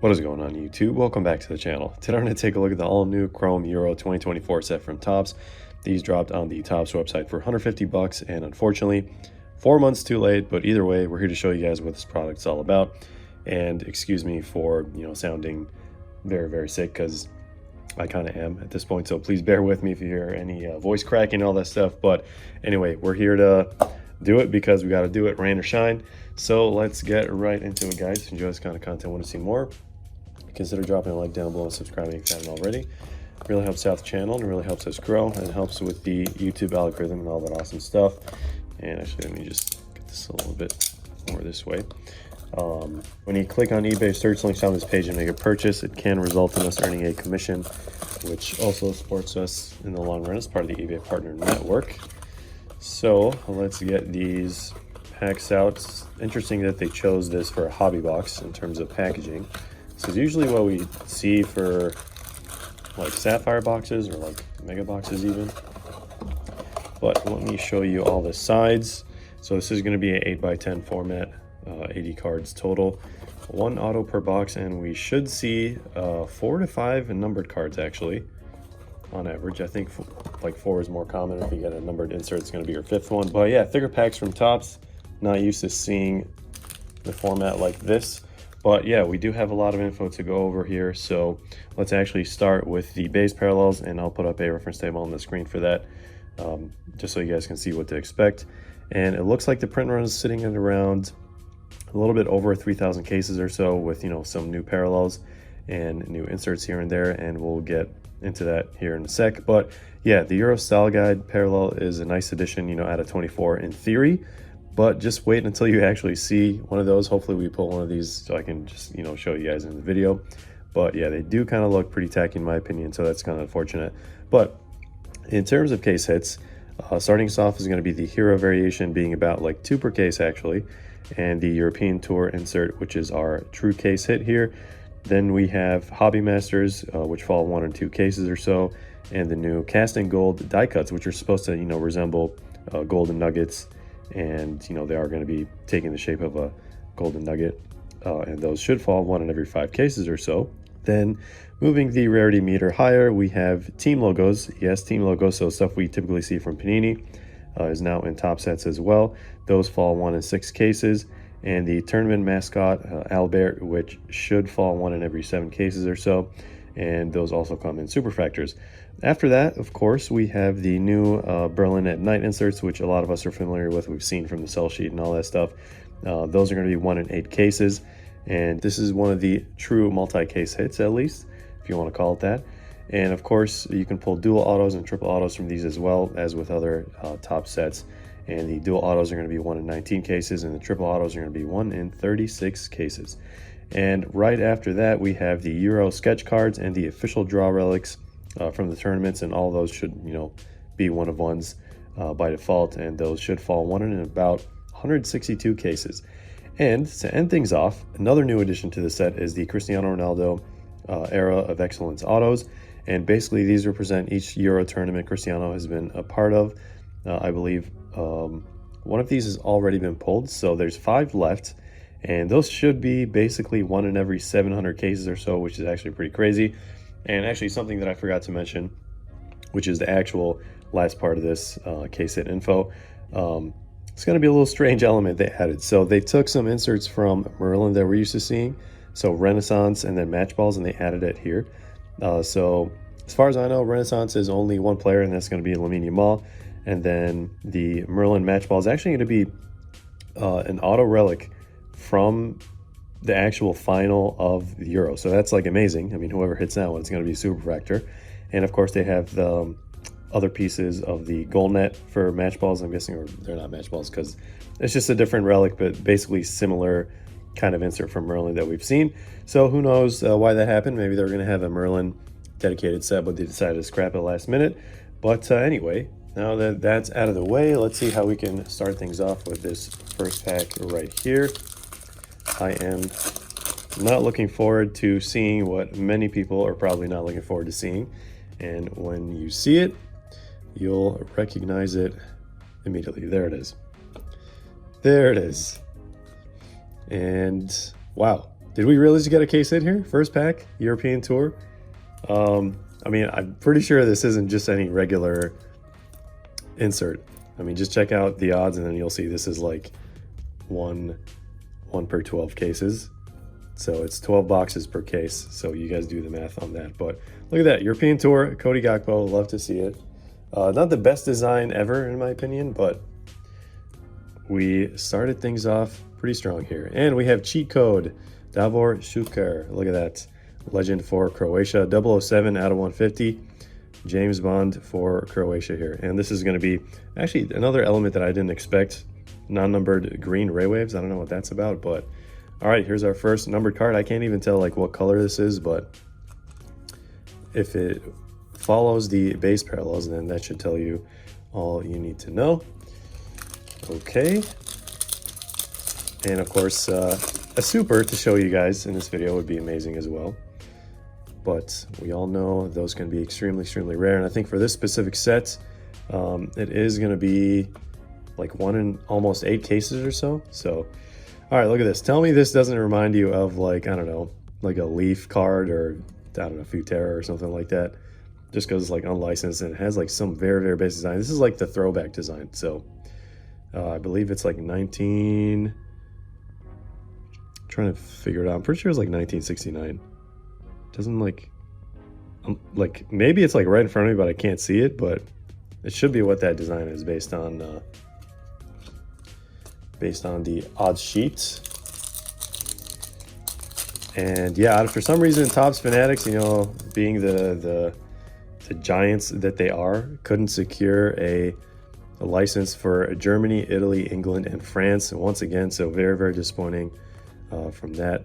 What is going on, YouTube? Welcome back to the channel. Today I'm going to take a look at the all-new Chrome Euro 2024 set from Topps. These dropped on the Topps website for 150 bucks, and unfortunately 4 months too late, but either way, we're here to show you guys what this product's all about. And excuse me for sounding very sick, because I kind of am at this point, so please bear with me if you hear any voice cracking, all that stuff. But anyway, we're here to do it because we got to do it, rain or shine. So let's get right into it, guys. If you enjoy this kind of content, want to see more, consider dropping a like down below and subscribing if you haven't already. It really helps out the channel and it really helps us grow, and it helps with the YouTube algorithm and all that awesome stuff. And actually, let me just get this a little bit more this way. When you click on eBay search links on this page and make a purchase, it can result in us earning a commission, which also supports us in the long run as part of the eBay Partner Network. So let's get these packs out. It's interesting that they chose this for a hobby box in terms of packaging. This is usually what we see for like Sapphire boxes or like mega boxes even. But let me show you all the sides. So this is going to be an 8x10 format, 80 cards total, 1 auto per box, and we should see 4 to 5 numbered cards actually on average. I think like 4 is more common. If you get a numbered insert, it's going to be your 5th one. But yeah, thicker packs from Topps. Not used to seeing the format like this. But yeah, we do have a lot of info to go over here, so let's actually start with the base parallels, and I'll put up a reference table on the screen for that, just so you guys can see what to expect. And it looks like the print run is sitting at around a little bit over 3,000 cases or so, with some new parallels and new inserts here and there, and we'll get into that here in a sec. But yeah, the Euro Style Guide parallel is a nice addition, out of 24 in theory. But just wait until you actually see one of those. Hopefully we pull one of these so I can just, show you guys in the video. But yeah, they do kind of look pretty tacky in my opinion, so that's kind of unfortunate. But in terms of case hits, starting us off is going to be the Hero variation, being about like 2 per case actually, and the European Tour insert, which is our true case hit here. Then we have Hobby Masters, which fall 1 or 2 cases or so, and the new casting gold die cuts, which are supposed to resemble golden nuggets. And they are going to be taking the shape of a golden nugget, and those should fall 1 in every 5 cases or so. Then moving the rarity meter higher, we have team logos. Yes, team logos, so stuff we typically see from Panini, is now in top sets as well. Those fall 1 in 6 cases. And the tournament mascot, Albert, which should fall 1 in every 7 cases or so, and those also come in superfractors. After that, of course, we have the new Merlin at night inserts, which a lot of us are familiar with. We've seen from the sell sheet and all that stuff. Those are going to be 1 in 8 cases, and this is one of the true multi-case hits, at least, if you want to call it that. And of course, you can pull dual autos and triple autos from these as well as with other top sets. And the dual autos are going to be 1 in 19 cases, and the triple autos are going to be 1 in 36 cases. And right after that, we have the Euro sketch cards and the official draw relics from the tournaments, and all those should, be 1 of 1s by default, and those should fall 1 in about 162 cases. And to end things off, another new addition to the set is the Cristiano Ronaldo Era of Excellence autos, and basically these represent each Euro tournament Cristiano has been a part of. I believe one of these has already been pulled, so there's 5 left, and those should be basically 1 in every 700 cases or so, which is actually pretty crazy. And actually something that I forgot to mention, which is the actual last part of this case hit info, it's going to be a little strange element they added. So they took some inserts from Merlin that we're used to seeing, so Renaissance and then match balls, and they added it here. So as far as I know, Renaissance is only 1 player, and that's going to be Lamine Yamal. And then the Merlin match ball is actually going to be an auto relic from the actual final of the Euro. So that's like amazing. I mean, whoever hits that one, it's going to be superfractor. And of course, they have the other pieces of the goal net for match balls, I'm guessing, or they're not match balls because it's just a different relic, but basically similar kind of insert from Merlin that we've seen. So who knows why that happened. Maybe they're going to have a Merlin dedicated set, but they decided to scrap it last minute. But anyway, now that that's out of the way, let's see how we can start things off with this first pack right here. I am not looking forward to seeing what many people are probably not looking forward to seeing. And when you see it, you'll recognize it immediately. There it is. There it is. And wow, Did we really just get a case hit here? First pack, European Tour. I mean, I'm pretty sure this isn't just any regular insert. I mean, just check out the odds and then you'll see this is like one per 12 cases. So it's 12 boxes per case. So you guys do the math on that. But look at that, European Tour, Cody Gakpo, love to see it. Not the best design ever in my opinion, but we started things off pretty strong here. And we have cheat code, Davor Šuker, look at that. Legend for Croatia, 007 out of 150. James Bond for Croatia here. And this is going to be actually another element that I didn't expect. Non-numbered green ray waves. I don't know what that's about, but all right, here's our first numbered card. I can't even tell like what color this is, but if it follows the base parallels, then that should tell you all you need to know. Okay. And of course, a super to show you guys in this video would be amazing as well. But we all know those can be extremely, extremely rare. And I think for this specific set, it is going to be like 1 in almost 8 cases or so. So, all right, look at this. Tell me this doesn't remind you of like, I don't know, like a Leaf card or, I don't know, Futera or something like that. Just because it's like unlicensed and it has like some very, very basic design. This is like the throwback design. So I believe it's like 19... trying to figure it out. I'm pretty sure it's like 1969. Doesn't like maybe it's like right in front of me, but I can't see it. But it should be what that design is based on the odds sheet. And yeah, for some reason, Topps Fanatics, you know, being the giants that they are, couldn't secure a license for Germany, Italy, England, and France. And once again, so very, very disappointing. From that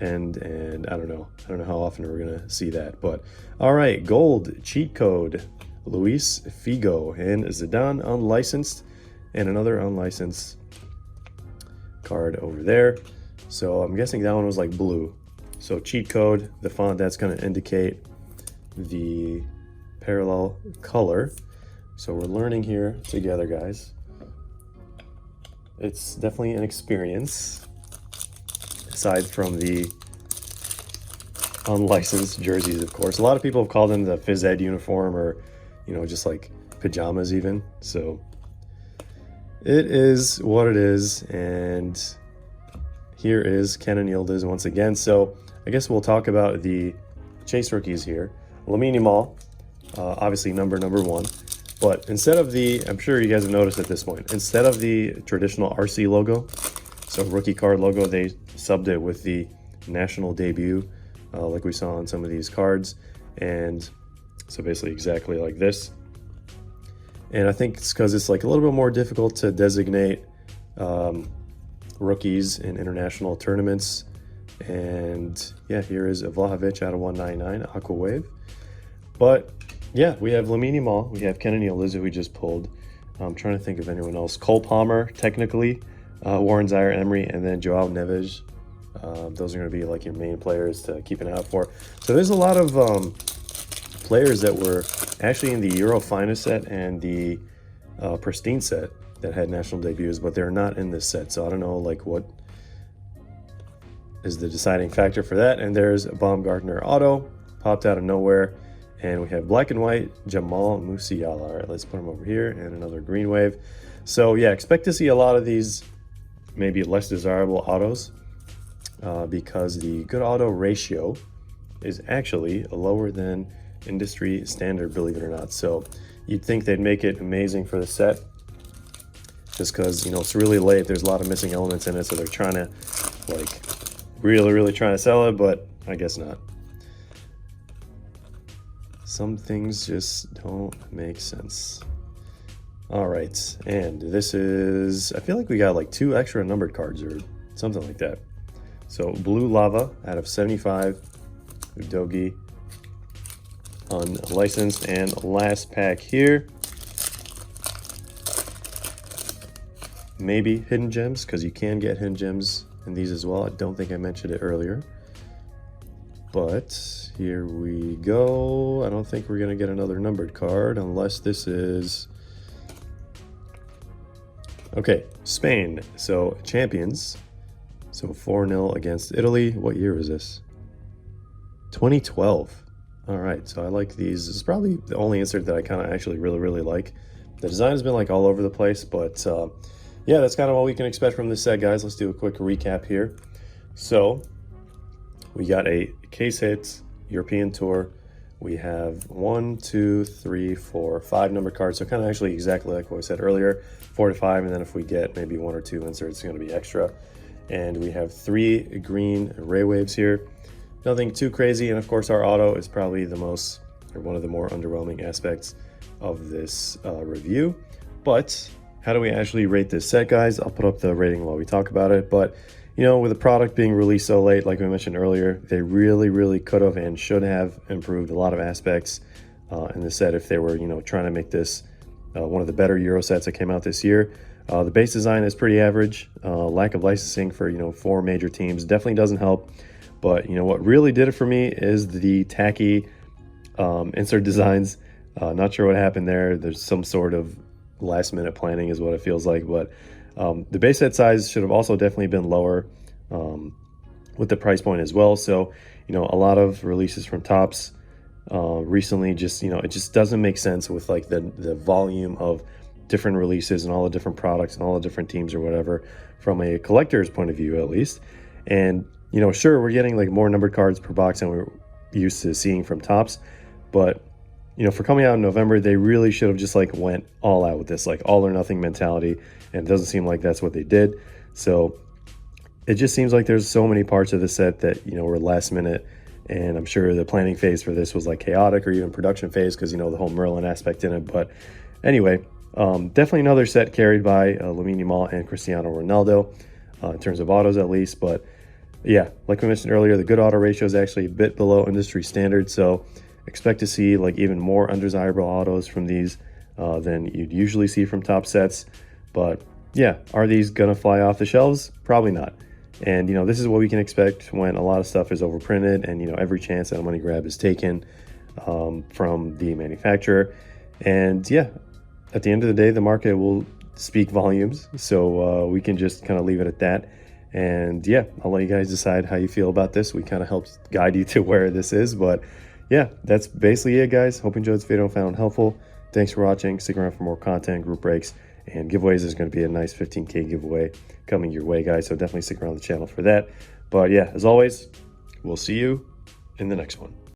end, and I don't know how often we're gonna see that. But all right, gold cheat code, Luis Figo and Zidane unlicensed, and another unlicensed card over there. So I'm guessing that one was like blue. So cheat code, the font that's going to indicate the parallel color. So we're learning here together, guys. It's definitely an experience. Aside from the unlicensed jerseys, of course. A lot of people have called them the phys ed uniform, or, you know, just like pajamas even. So it is what it is. And here is Kenan Yildiz once again. So I guess we'll talk about the chase rookies here. Lamine Yamal, obviously number 1. But instead of the, I'm sure you guys have noticed at this point, instead of the traditional RC logo, so rookie card logo, they subbed it with the national debut, like we saw on some of these cards. And so basically exactly like this. And I think it's because it's like a little bit more difficult to designate rookies in international tournaments. And yeah, here is Vlahovic out of 199, Aqua Wave. But yeah, we have Lamine Yamal, we have Kenan Yildiz, who we just pulled. I'm trying to think of anyone else. Cole Palmer, technically. Warren Zaire-Emery, and then Joao Neves. Those are going to be like your main players to keep an eye out for. So there's a lot of players that were actually in the Euro Finest set and the Pristine set that had national debuts, but they're not in this set. So I don't know like what is the deciding factor for that. And there's Baumgartner Auto, popped out of nowhere. And we have black and white Jamal Musiala. All right, let's put him over here, and another green wave. So yeah, expect to see a lot of these maybe less desirable autos because the good auto ratio is actually lower than industry standard, believe it or not. So you'd think they'd make it amazing for the set just because, you know, it's really late. There's a lot of missing elements in it, so they're trying to like really trying to sell it, but I guess not. Some things just don't make sense. All right, and this is, I feel like we got like 2 extra numbered cards or something like that. So Blue Lava out of 75, Udogi unlicensed, and last pack here. Maybe hidden gems, because you can get hidden gems in these as well. I don't think I mentioned it earlier. But here we go. I don't think we're gonna get another numbered card unless this is, okay, Spain. So champions, So 4-0 against Italy. What year was this? 2012. All right, so I like these. This is probably the only insert that I kind of actually really like. The design has been like all over the place, but yeah, that's kind of what we can expect from this set, guys. Let's do a quick recap here. So we got a case hit European Tour. We have 1, 2, 3, 4, 5 numbered cards. So kind of actually exactly like what I said earlier, 4 to 5. And then if we get maybe 1 or 2 inserts, it's going to be extra. And we have 3 green ray waves here. Nothing too crazy. And of course, our auto is probably the most, or one of the more underwhelming aspects of this review. But how do we actually rate this set, guys? I'll put up the rating while we talk about it. But you know, with the product being released so late, like we mentioned earlier, they really could have and should have improved a lot of aspects in the set if they were, you know, trying to make this one of the better Euro sets that came out this year. The base design is pretty average. Lack of licensing for, you know, 4 major teams definitely doesn't help. But, you know, what really did it for me is the tacky insert designs. Not sure what happened there. There's some sort of last-minute planning is what it feels like. But the base set size should have also definitely been lower with the price point as well. So, you know, a lot of releases from Topps recently just, you know, it just doesn't make sense with like the volume of different releases and all the different products and all the different teams or whatever from a collector's point of view, at least. And you know, sure, we're getting like more numbered cards per box than we're used to seeing from Topps, but you know, for coming out in November, they really should have just like went all out with this, like all or nothing mentality, and it doesn't seem like that's what they did. So it just seems like there's so many parts of the set that, you know, were last minute, and I'm sure the planning phase for this was like chaotic, or even production phase, because, you know, the whole Merlin aspect in it. But anyway, definitely another set carried by Lamine Yamal and Cristiano Ronaldo in terms of autos, at least. But yeah, like we mentioned earlier, the good auto ratio is actually a bit below industry standard, so expect to see like even more undesirable autos from these than you'd usually see from top sets. But yeah, are these gonna fly off the shelves? Probably not. And you know, this is what we can expect when a lot of stuff is overprinted and, you know, every chance at a money grab is taken from the manufacturer. And yeah, at the end of the day, the market will speak volumes, so we can just kind of leave it at that. And yeah, I'll let you guys decide how you feel about this. We kind of helped guide you to where this is. But yeah, that's basically it, guys. Hope you enjoyed this video and found it helpful. Thanks for watching. Stick around for more content, group breaks, and giveaways. There's going to be a nice 15K giveaway coming your way, guys. So definitely stick around the channel for that. But yeah, as always, we'll see you in the next one.